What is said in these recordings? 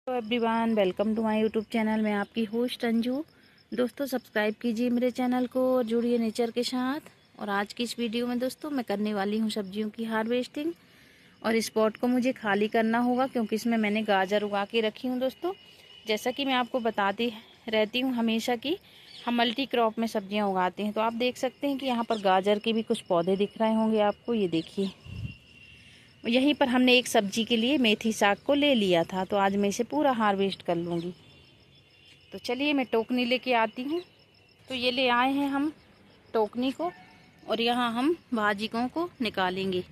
Hello everyone, welcome to my YouTube channel. मैं आपकी host Anju. दोस्तों, सब्सक्राइब कीजिए मेरे चैनल को और जुड़िए नेचर के साथ। और आज की इस वीडियो में दोस्तों मैं करने वाली हूँ सब्जियों की हार्वेस्टिंग। और इस पॉट को मुझे खाली करना होगा क्योंकि इसमें मैंने गाजर उगा के रखी हूँ। दोस्तों, जैसा कि मैं आपको बताती रहती हूँ हमेशा कि हम मल्टी क्रॉप में सब्जियाँ उगाते हैं। तो आप देख सकते हैं कि यहाँ पर गाजर के भी कुछ पौधे दिख रहे होंगे आपको। ये देखिए, यहीं पर हमने एक सब्जी के लिए मेथी साग को ले लिया था, तो आज मैं इसे पूरा हार्वेस्ट कर लूँगी। तो चलिए मैं टोकनी लेके आती हूँ। तो ये ले आए हैं हम टोकनी को, और यहाँ हम भाजिकों को निकालेंगे।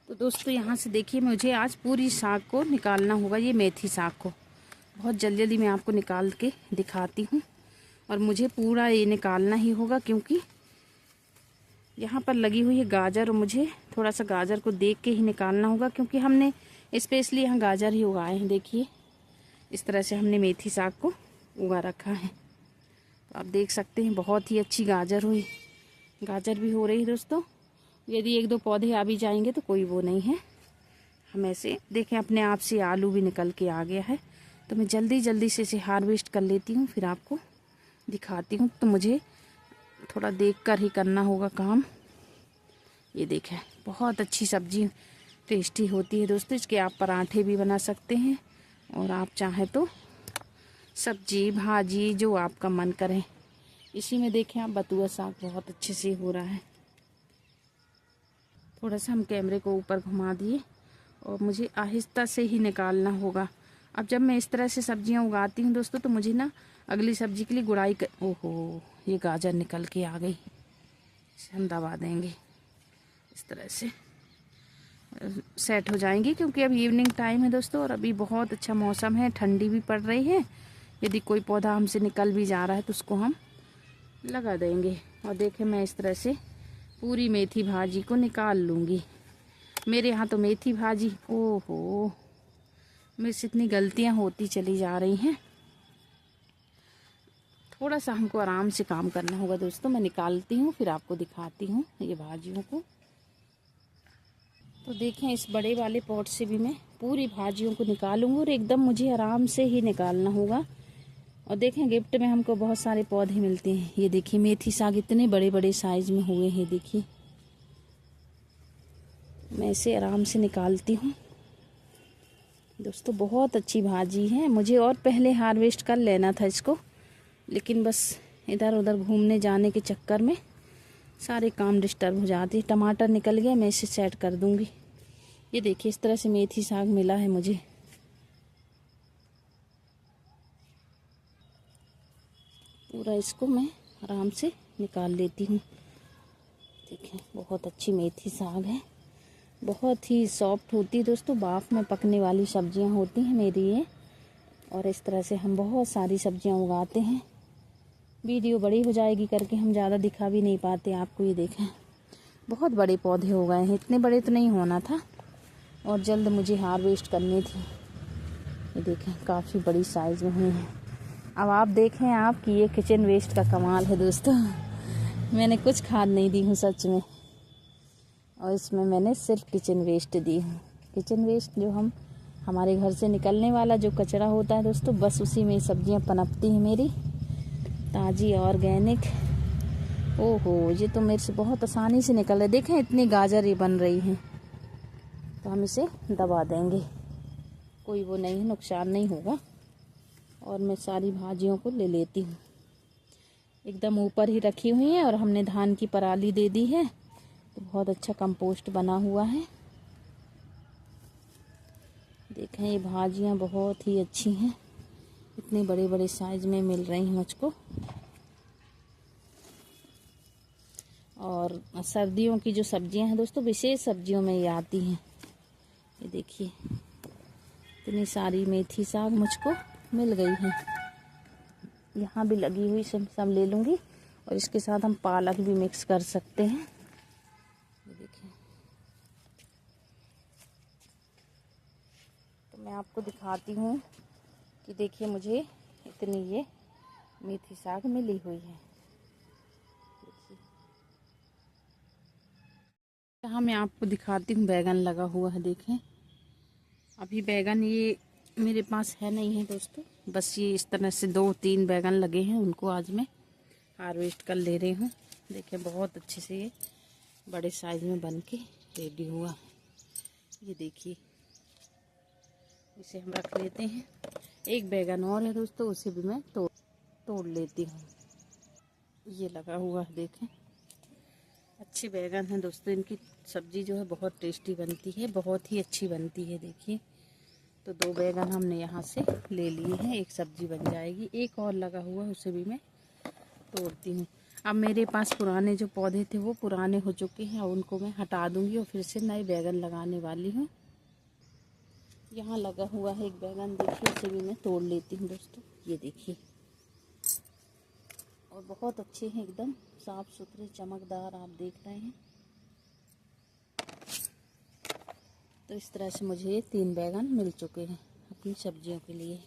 तो दोस्तों, यहाँ से देखिए, मुझे आज पूरी साग को निकालना होगा, ये मेथी साग को। बहुत जल्दी जल्दी मैं आपको निकाल के दिखाती हूँ। और मुझे पूरा ये निकालना ही होगा क्योंकि यहाँ पर लगी हुई है गाजर, और मुझे थोड़ा सा गाजर को देख के ही निकालना होगा क्योंकि हमने स्पेशली यहाँ गाजर ही उगाए हैं। देखिए, इस तरह से हमने मेथी साग को उगा रखा है। तो आप देख सकते हैं बहुत ही अच्छी गाजर भी हो रही है। दोस्तों, यदि एक दो पौधे आ भी जाएंगे तो कोई वो नहीं है। हम ऐसे देखें, अपने आप से आलू भी निकल के आ गया है। तो मैं जल्दी जल्दी से इसे हार्वेस्ट कर लेती हूँ, फिर आपको दिखाती हूँ। तो मुझे थोड़ा देख कर ही करना होगा काम। ये देखें, बहुत अच्छी सब्जी, टेस्टी होती है दोस्तों। इसके आप पराठे भी बना सकते हैं, और आप चाहें तो सब्जी भाजी जो आपका मन करे। इसी में देखें आप, बथुआ साग बहुत अच्छे से हो रहा है। थोड़ा सा हम कैमरे को ऊपर घुमा दिए, और मुझे आहिस्ता से ही निकालना होगा। अब जब मैं इस तरह से सब्जियां उगाती हूं दोस्तों, तो मुझे ना अगली सब्जी के लिए गुड़ाई कर... ओहो, ये गाजर निकल के आ गई। इसे हम दबा देंगे, इस तरह से सेट हो जाएंगी क्योंकि अब इवनिंग टाइम है दोस्तों, और अभी बहुत अच्छा मौसम है, ठंडी भी पड़ रही है। यदि कोई पौधा हमसे निकल भी जा रहा है तो उसको हम लगा देंगे। और देखें, मैं इस तरह से पूरी मेथी भाजी को निकाल लूँगी। मेरे यहाँ तो मेथी भाजी, ओहो, मेरे से इतनी गलतियाँ होती चली जा रही हैं। थोड़ा सा हमको आराम से काम करना होगा दोस्तों। मैं निकालती हूँ, फिर आपको दिखाती हूँ ये भाजियों को। तो देखें, इस बड़े वाले पॉट से भी मैं पूरी भाजियों को निकालूंगी, और एकदम मुझे आराम से ही निकालना होगा। और देखें, गिफ्ट में हमको बहुत सारे पौधे मिलते हैं। ये देखिए, मेथी साग इतने बड़े बड़े साइज में हुए हैं। देखिए, मैं इसे आराम से निकालती हूँ दोस्तों। बहुत अच्छी भाजी है। मुझे और पहले हार्वेस्ट कर लेना था इसको, लेकिन बस इधर उधर घूमने जाने के चक्कर में सारे काम डिस्टर्ब हो जाते। टमाटर निकल गया, मैं इसे सेट कर दूंगी। ये देखिए, इस तरह से मेथी साग मिला है मुझे। पूरा इसको मैं आराम से निकाल लेती हूँ। देखें, बहुत अच्छी मेथी साग है, बहुत ही सॉफ्ट होती है दोस्तों। भाप में पकने वाली सब्जियां होती हैं मेरी ये। और इस तरह से हम बहुत सारी सब्जियां उगाते हैं। वीडियो बड़ी हो जाएगी करके हम ज़्यादा दिखा भी नहीं पाते आपको। ये देखें, बहुत बड़े पौधे हो गए हैं। इतने बड़े तो नहीं होना था, और जल्द मुझे हार्वेस्ट करनी थी। ये देखें, काफ़ी बड़ी साइज़ में हुई हैं। अब आप देखें आप कि ये किचन वेस्ट का कमाल है दोस्तों। मैंने कुछ खाद नहीं दी हूँ सच में, और इसमें मैंने सिर्फ किचन वेस्ट दी हूँ। किचन वेस्ट जो हमारे घर से निकलने वाला जो कचरा होता है दोस्तों, बस उसी में सब्जियाँ पनपती हैं मेरी, ताज़ी ऑर्गेनिक। ओहो, ये तो मेरे से बहुत आसानी से निकल रहे। देखें, इतनी गाजर ये बन रही हैं। तो हम इसे दबा देंगे, कोई वो नहीं है, नुकसान नहीं होगा। और मैं सारी भाजियों को ले लेती हूँ। एकदम ऊपर ही रखी हुई है, और हमने धान की पराली दे दी है, तो बहुत अच्छा कंपोस्ट बना हुआ है। देखें, ये भाजियाँ बहुत ही अच्छी हैं, इतने बड़े बड़े साइज में मिल रही हैं मुझको। और सर्दियों की जो सब्जियां हैं दोस्तों, विशेष सब्जियों में ये आती हैं। ये देखिए, इतनी सारी मेथी साग मुझको मिल गई है। यहाँ भी लगी हुई सब ले लूँगी, और इसके साथ हम पालक भी मिक्स कर सकते हैं। ये देखिए, तो मैं आपको दिखाती हूँ कि देखिए, मुझे इतनी ये मेथी साग मिली हुई है। यहाँ मैं आपको दिखाती हूँ, बैगन लगा हुआ है। देखें, अभी बैगन ये मेरे पास है नहीं है दोस्तों। बस ये इस तरह से 2-3 बैगन लगे हैं, उनको आज मैं हार्वेस्ट कर ले रही हूँ। देखिए बहुत अच्छे से ये बड़े साइज में बन के रेडी हुआ। ये देखिए, इसे हम रख लेते हैं। एक बैगन और है दोस्तों, उसे भी मैं तोड़ लेती हूँ। ये लगा हुआ है, देखें अच्छी बैगन है दोस्तों। इनकी सब्जी जो है बहुत टेस्टी बनती है, बहुत ही अच्छी बनती है। देखिए, तो 2 बैगन हमने यहाँ से ले लिए हैं, एक सब्जी बन जाएगी। एक और लगा हुआ है, उसे भी मैं तोड़ती हूँ। अब मेरे पास पुराने जो पौधे थे वो पुराने हो चुके हैं, उनको मैं हटा दूँगी और फिर से नए बैगन लगाने वाली हूँ। यहाँ लगा हुआ है एक बैगन, देखिए इसे भी मैं तोड़ लेती हूँ दोस्तों। ये देखिए, और बहुत अच्छे हैं, एकदम साफ सुथरे चमकदार, आप देख रहे हैं। तो इस तरह से मुझे 3 बैगन मिल चुके हैं अपनी सब्जियों के लिए।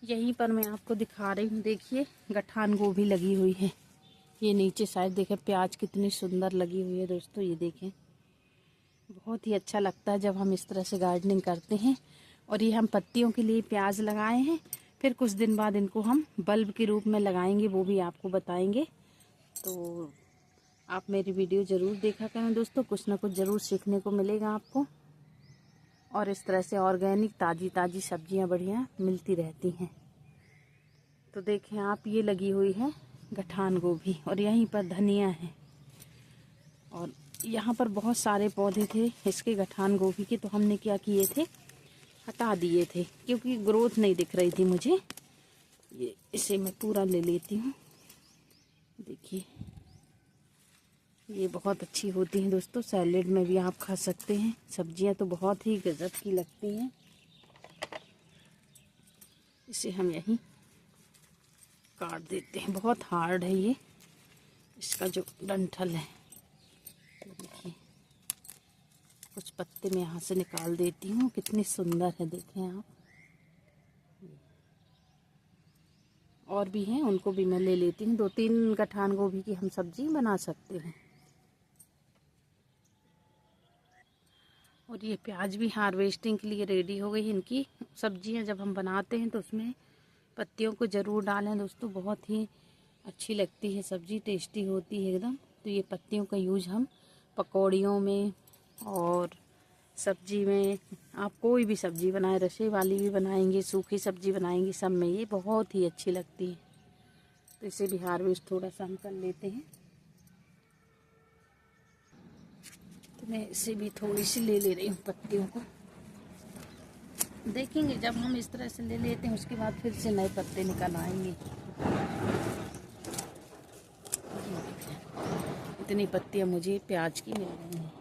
यहीं पर मैं आपको दिखा रही हूँ, देखिए गठान गोभी लगी हुई है। ये नीचे साइड देखें, प्याज कितनी सुंदर लगी हुई है दोस्तों। ये देखें, बहुत ही अच्छा लगता है जब हम इस तरह से गार्डनिंग करते हैं। और ये हम पत्तियों के लिए प्याज लगाए हैं, फिर कुछ दिन बाद इनको हम बल्ब के रूप में लगाएंगे, वो भी आपको बताएंगे। तो आप मेरी वीडियो ज़रूर देखा करें दोस्तों, कुछ ना कुछ ज़रूर सीखने को मिलेगा आपको। और इस तरह से ऑर्गेनिक ताज़ी ताज़ी सब्जियां बढ़िया मिलती रहती हैं। तो देखें आप, ये लगी हुई है गठान गोभी, और यहीं पर धनिया है। और यहाँ पर बहुत सारे पौधे थे इसके गठान गोभी के, तो हमने क्या किए थे, हटा दिए थे, क्योंकि ग्रोथ नहीं दिख रही थी मुझे। ये इसे मैं पूरा ले लेती हूँ। देखिए, ये बहुत अच्छी होती हैं दोस्तों, सैलेड में भी आप खा सकते हैं। सब्जियां तो बहुत ही गजब की लगती हैं। इसे हम यहीं काट देते हैं, बहुत हार्ड है ये, इसका जो डंठल है। देखिए, कुछ पत्ते मैं यहाँ से निकाल देती हूँ, कितनी सुंदर है, देखें आप। और भी हैं, उनको भी मैं ले लेती हूँ। 2-3 गठान गोभी की हम सब्जी बना सकते हैं। और ये प्याज भी हार्वेस्टिंग के लिए रेडी हो गई। इनकी सब्जियां जब हम बनाते हैं तो उसमें पत्तियों को ज़रूर डालें दोस्तों, बहुत ही अच्छी लगती है सब्जी, टेस्टी होती है एकदम। तो ये पत्तियों का यूज हम पकौड़ियों में और सब्जी में, आप कोई भी सब्जी बनाएं, रसे वाली भी बनाएंगे, सूखी सब्जी बनाएंगे, सब में ये बहुत ही अच्छी लगती है। तो इसे भी हार्वेस्ट थोड़ा सा हम कर लेते हैं। तो मैं इसे भी थोड़ी सी ले रही हूँ पत्तियों को। देखेंगे जब हम इस तरह से ले लेते हैं, उसके बाद फिर से नए पत्ते निकल आएंगे। इतनी पत्तियां मुझे प्याज की मिल रही हैं।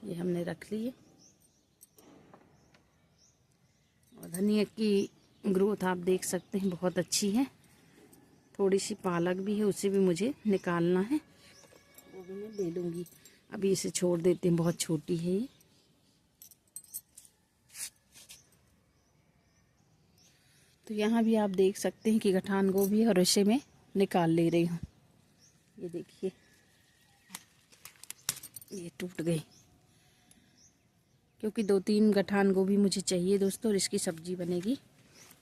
ये हमने रख लिए। और धनिया की ग्रोथ आप देख सकते हैं, बहुत अच्छी है। थोड़ी सी पालक भी है, उसे भी मुझे निकालना है, वो भी मैं ले लूँगी। अभी इसे छोड़ देते हैं, बहुत छोटी है ये। तो यहाँ भी आप देख सकते हैं कि गठान गोभी, और इसे मैं निकाल ले रही हूँ। ये देखिए, ये टूट गई, क्योंकि 2-3 गठान गोभी मुझे चाहिए दोस्तों, और इसकी सब्जी बनेगी।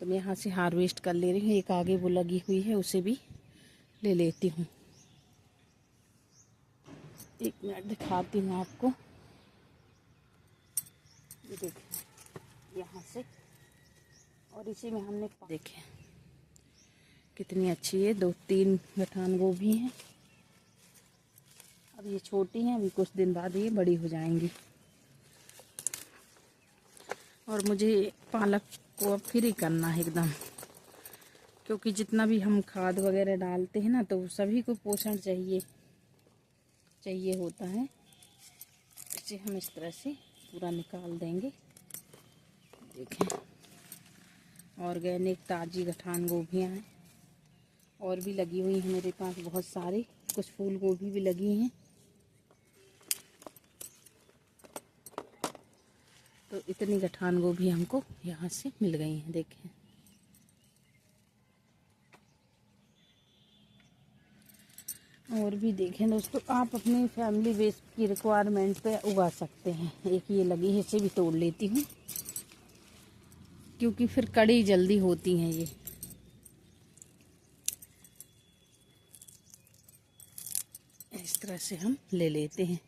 तो मैं यहाँ से हार्वेस्ट कर ले रही हूँ। एक आगे वो लगी हुई है, उसे भी ले लेती हूँ। 1 मिनट दिखाती हूँ आपको। ये देखें यहाँ से, और इसी में हमने देखें कितनी अच्छी है। 2-3 गठान गोभी हैं। अब ये छोटी हैं, अभी कुछ दिन बाद ये बड़ी हो जाएंगी। और मुझे पालक को अब फ्री करना है एकदम, क्योंकि जितना भी हम खाद वगैरह डालते हैं ना, तो सभी को पोषण चाहिए होता है। इसे हम इस तरह से पूरा निकाल देंगे। देखें, ऑर्गेनिक ताज़ी गठान गोभियाँ हैं, और भी लगी हुई हैं मेरे पास बहुत सारी। कुछ फूल गोभी भी लगी हैं। तो इतनी गठान गोभी हमको यहाँ से मिल गई हैं। देखें, और भी देखें दोस्तों, आप अपनी फैमिली बेस की रिक्वायरमेंट पे उगा सकते हैं। एक ये लगी है, इसे भी तोड़ लेती हूँ क्योंकि फिर कड़ी जल्दी होती हैं ये। इस तरह से हम ले लेते हैं।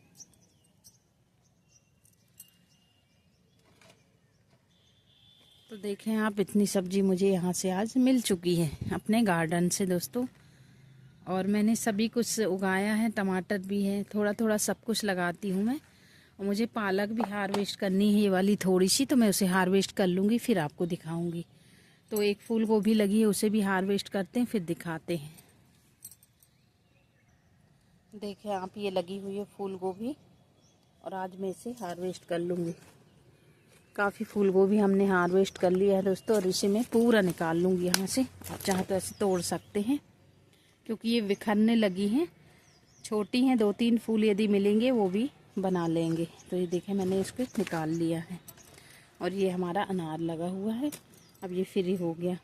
तो देखें आप, इतनी सब्जी मुझे यहाँ से आज मिल चुकी है अपने गार्डन से दोस्तों। और मैंने सभी कुछ उगाया है, टमाटर भी है, थोड़ा थोड़ा सब कुछ लगाती हूँ मैं। और मुझे पालक भी हार्वेस्ट करनी है, ये वाली थोड़ी सी, तो मैं उसे हार्वेस्ट कर लूँगी, फिर आपको दिखाऊँगी। तो एक फूल गोभी लगी है, उसे भी हार्वेस्ट करते हैं, फिर दिखाते हैं। देखें आप, ये लगी हुई है फूल गोभी, और आज मैं इसे हार्वेस्ट कर लूँगी। काफ़ी फूल गोभी हमने हार्वेस्ट कर लिया है दोस्तों, और इसे मैं पूरा निकाल लूँगी यहाँ से। आप चाहे तो ऐसे तोड़ सकते हैं, क्योंकि ये बिखरने लगी हैं, छोटी हैं। 2-3 फूल यदि मिलेंगे वो भी बना लेंगे। तो ये देखें, मैंने इसको निकाल लिया है। और ये हमारा अनार लगा हुआ है, अब ये फ्री हो गया।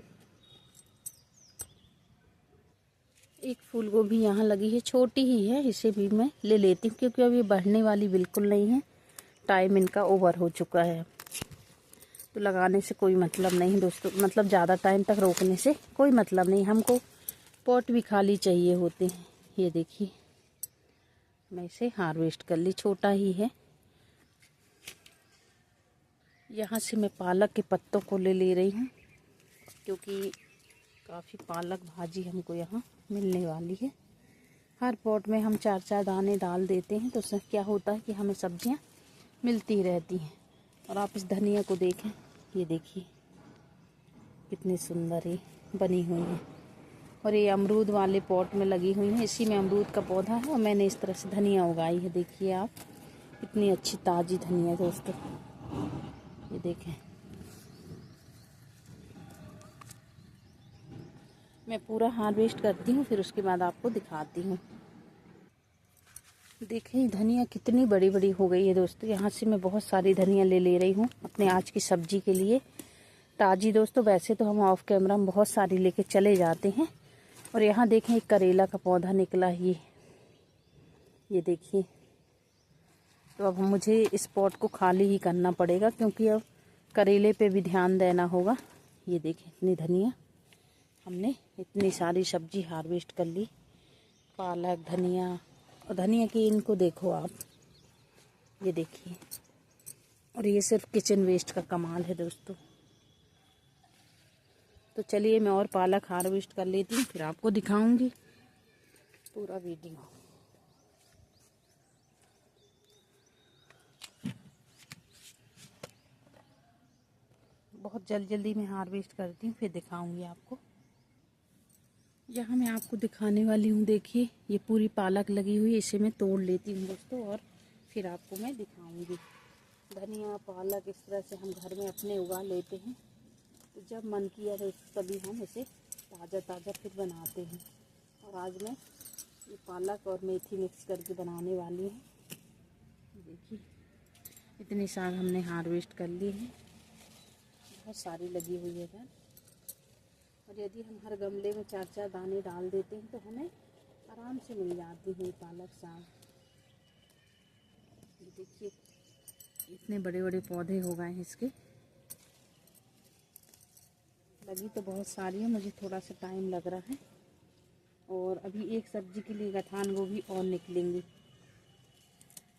एक फूल गोभी यहाँ लगी है, छोटी ही है, इसे भी मैं ले लेती हूँ, क्योंकि अब ये बढ़ने वाली बिल्कुल नहीं है, टाइम इनका ओवर हो चुका है। तो लगाने से कोई मतलब नहीं दोस्तों, मतलब ज़्यादा टाइम तक रोकने से कोई मतलब नहीं। हमको पॉट भी खाली चाहिए होते हैं। ये देखिए, मैं इसे हार्वेस्ट कर ली, छोटा ही है। यहाँ से मैं पालक के पत्तों को ले रही हूँ, क्योंकि काफ़ी पालक भाजी हमको यहाँ मिलने वाली है। हर पॉट में हम 4-4 दाने डाल देते हैं, तो उससे क्या होता है कि हमें सब्जियाँ मिलती रहती हैं। और आप इस धनिया को देखें, ये देखिए कितनी सुंदर ये बनी हुई है। और ये अमरूद वाले पॉट में लगी हुई है, इसी में अमरूद का पौधा है, और मैंने इस तरह से धनिया उगाई है। देखिए आप, कितनी अच्छी ताज़ी धनिया दोस्तों, ये देखें। मैं पूरा हार्वेस्ट करती हूँ, फिर उसके बाद आपको दिखाती हूँ। देखें धनिया कितनी बड़ी बड़ी हो गई है दोस्तों। यहाँ से मैं बहुत सारी धनिया ले रही हूँ अपने आज की सब्जी के लिए, ताज़ी दोस्तों। वैसे तो हम ऑफ कैमरा में बहुत सारी लेके चले जाते हैं। और यहाँ देखें, एक करेला का पौधा निकला, ये देखिए। तो अब मुझे इस पॉट को खाली ही करना पड़ेगा, क्योंकि अब करेले पे भी ध्यान देना होगा। ये देखें, इतनी धनिया, हमने इतनी सारी सब्जी हार्वेस्ट कर ली, पालक, धनिया। और धनिया की इनको देखो आप, ये देखिए। और ये सिर्फ किचन वेस्ट का कमाल है दोस्तों। तो चलिए मैं और पालक हार्वेस्ट कर लेती हूँ, फिर आपको दिखाऊंगी पूरा वीडियो। बहुत जल्दी मैं हार्वेस्ट करती हूँ, फिर दिखाऊंगी आपको। यहाँ मैं आपको दिखाने वाली हूँ, देखिए ये पूरी पालक लगी हुई है, इसे मैं तोड़ लेती हूँ दोस्तों, और फिर आपको मैं दिखाऊंगी। धनिया, पालक इस तरह से हम घर में अपने उगा लेते हैं, तो जब मन किया तो तभी हम इसे ताज़ा फिर बनाते हैं। और आज मैं ये पालक और मेथी मिक्स करके बनाने वाली हूँ। देखिए इतनी साग हमने हार्वेस्ट कर ली है, बहुत सारी लगी हुई है इधर। और यदि हम हर गमले में 4-4 दाने डाल देते हैं, तो हमें आराम से मिल जाती है पालक साग। ये देखिए इतने बड़े बड़े पौधे हो गए हैं इसके। लगी तो बहुत सारी है, मुझे थोड़ा सा टाइम लग रहा है। और अभी एक सब्जी के लिए गठान गोभी और निकलेंगी।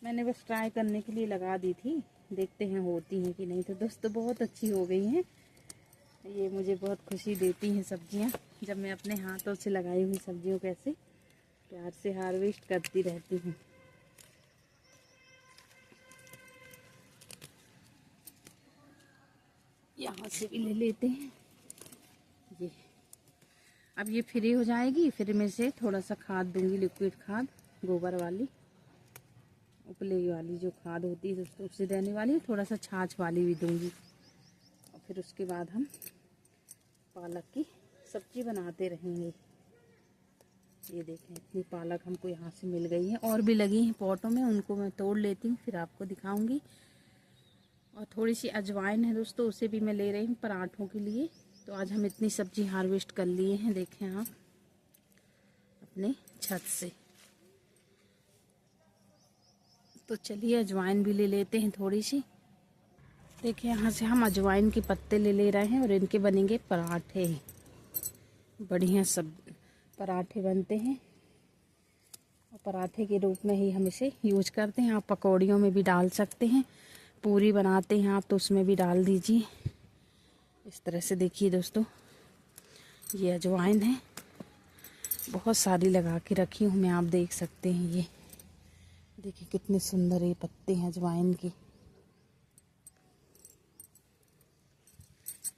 मैंने बस ट्राई करने के लिए लगा दी थी, देखते हैं होती हैं कि नहीं। तो दोस्तों बहुत अच्छी हो गई हैं। ये मुझे बहुत खुशी देती हैं सब्जियां, जब मैं अपने हाथों से लगाई हुई सब्जियों को ऐसे प्यार से हार्वेस्ट करती रहती हूँ। यहाँ से भी ले लेते हैं ये। अब ये फ्री हो जाएगी, फिर मैं से थोड़ा सा खाद दूंगी, लिक्विड खाद, गोबर वाली, उपले वाली जो खाद होती है दोस्तों, उससे देने वाली है। थोड़ा सा छाछ वाली भी दूंगी। और फिर उसके बाद हम पालक की सब्जी बनाते रहेंगे। ये देखें इतनी पालक हमको यहाँ से मिल गई है, और भी लगी हैं पॉटों में, उनको मैं तोड़ लेती हूँ, फिर आपको दिखाऊंगी। और थोड़ी सी अजवाइन है दोस्तों, उसे भी मैं ले रही हूँ पराठों के लिए। तो आज हम इतनी सब्जी हार्वेस्ट कर लिए हैं, देखें आप अपने छत से। तो चलिए अजवाइन भी ले लेते हैं थोड़ी सी। देखिए यहाँ से हम अजवाइन के पत्ते ले रहे हैं और इनके बनेंगे पराठे। बढ़िया सब पराठे बनते हैं और पराठे के रूप में ही हम इसे यूज करते हैं। आप पकौड़ियों में भी डाल सकते हैं, पूरी बनाते हैं आप तो उसमें भी डाल दीजिए। इस तरह से देखिए दोस्तों, ये अजवाइन है, बहुत सारी लगा के रखी हूँ मैं, आप देख सकते हैं। ये देखिए कितने सुंदर ये पत्ते हैं अजवाइन के,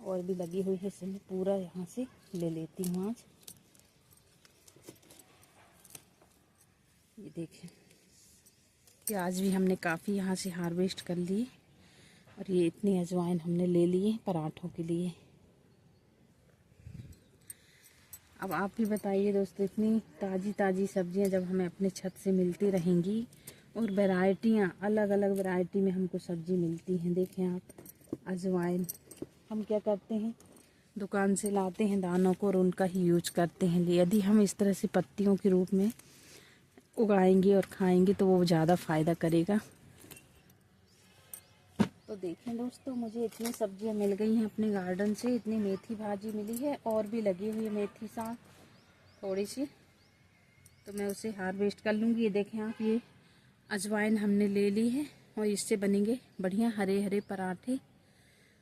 और भी लगी हुई है। इसे मैं पूरा यहाँ से ले लेती हूँ आज। ये देखिए कि आज भी हमने काफ़ी यहाँ से हार्वेस्ट कर लिए और ये इतनी अजवाइन हमने ले लिए पराठों के लिए। अब आप भी बताइए दोस्तों, इतनी ताज़ी ताज़ी सब्जियां जब हमें अपने छत से मिलती रहेंगी और वैरायटियाँ अलग अलग वैरायटी में हमको सब्जी मिलती हैं। देखें आप अजवाइन, हम क्या करते हैं दुकान से लाते हैं दानों को और उनका ही यूज करते हैं। यदि हम इस तरह से पत्तियों के रूप में उगाएंगे और खाएंगे तो वो ज़्यादा फ़ायदा करेगा। तो देखें दोस्तों, मुझे इतनी सब्जियां मिल गई हैं अपने गार्डन से। इतनी मेथी भाजी मिली है और भी लगी हुई है मेथी साग थोड़ी सी, तो मैं उसे हार्वेस्ट कर लूँगी। ये देखें आप, ये अजवाइन हमने ले ली है और इससे बनेंगे बढ़िया हरे हरे पराठे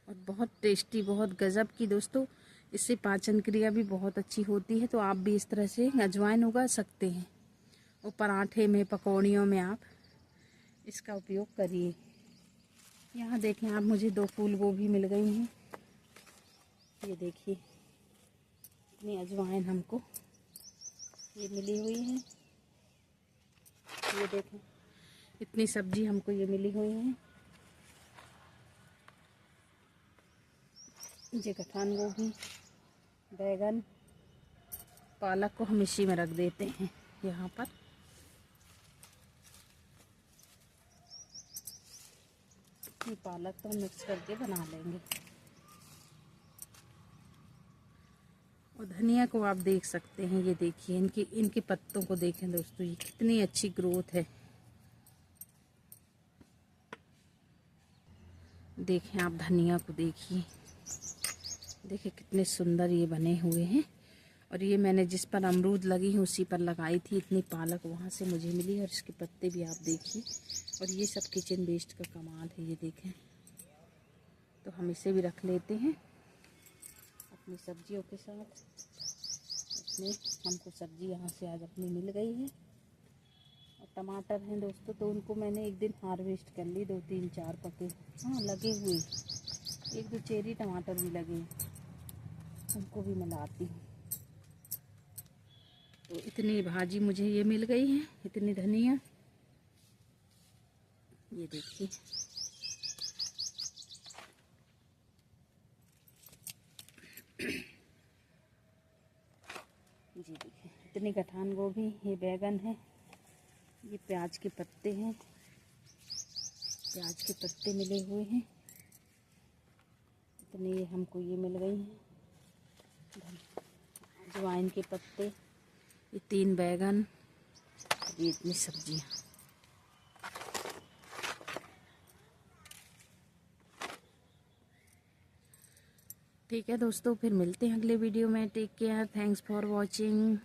और बहुत टेस्टी, बहुत गज़ब की दोस्तों। इससे पाचन क्रिया भी बहुत अच्छी होती है। तो आप भी इस तरह से अजवाइन उगा सकते हैं और पराठे में, पकौड़ियों में आप इसका उपयोग करिए। यहाँ देखें आप, मुझे 2 फूल गोभी मिल गई हैं। ये देखिए इतनी अजवाइन हमको ये मिली हुई है। ये देखें इतनी सब्जी हमको ये मिली हुई है। ये कठान गोभी, बैगन, पालक को हम इसी में रख देते हैं यहाँ पर। ये पालक तो हम मिक्स करके बना लेंगे। और धनिया को आप देख सकते हैं, ये देखिए इनके पत्तों को देखें दोस्तों, ये कितनी अच्छी ग्रोथ है। देखें आप धनिया को, देखिए कितने सुंदर ये बने हुए हैं। और ये मैंने जिस पर अमरूद लगी है उसी पर लगाई थी। इतनी पालक वहाँ से मुझे मिली और इसके पत्ते भी आप देखिए। और ये सब किचन वेस्ट का कमाल है। ये देखें, तो हम इसे भी रख लेते हैं अपनी सब्जियों के साथ। इसमें हमको सब्जी यहाँ से आज अपनी मिल गई है। और टमाटर हैं दोस्तों, तो उनको मैंने एक दिन हार्वेस्ट कर ली, 2 3 4 पके, हाँ लगे हुए, 1 2 चेरी टमाटर भी लगे, उनको भी मिलाती हूँ। तो इतनी भाजी मुझे ये मिल गई है, इतनी धनिया। ये देखिए जी, देखिए इतनी कठान गोभी, ये बैगन है, ये प्याज के पत्ते हैं, प्याज के पत्ते मिले हुए हैं। इतने ये हमको ये मिल गई हैं। अजवाइन के पत्ते, ये 3 बैगन, ये इतनी सब्जियाँ। ठीक है दोस्तों, फिर मिलते हैं अगले वीडियो में। Take care, thanks for watching.